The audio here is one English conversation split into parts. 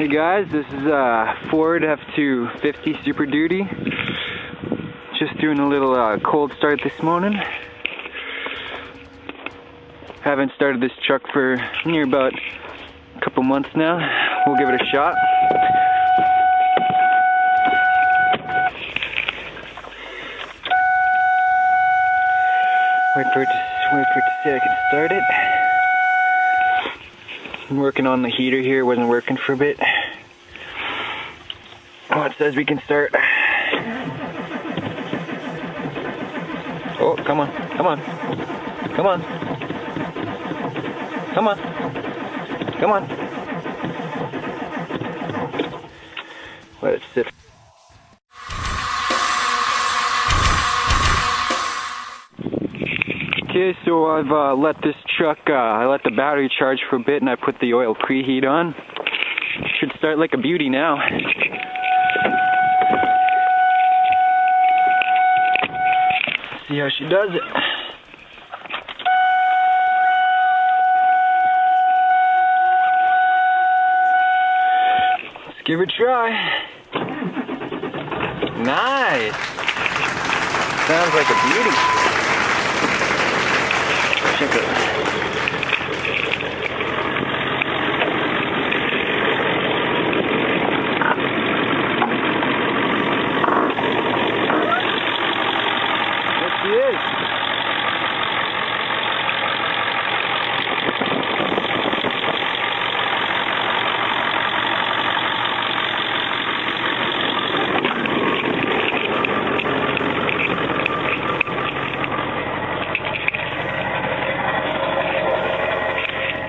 Hey guys, this is Ford F-250 Super Duty. Just doing a little cold start this morning. Haven't started this truck for near about a couple months now. We'll give it a shot. Wait for it to say I can start it. I'm working on the heater here, it wasn't working for a bit. Oh, it says we can start. Oh, come on, come on, come on, come on, come on. Let it sit. Okay, so I've let this truck, I let the battery charge for a bit and I put the oil preheat on. Should start like a beauty now. See how she does it. Let's give her a try. Nice. Sounds like a beauty. Check it. There she is.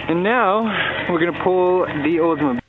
And now we're gonna pull the Oldsmobile.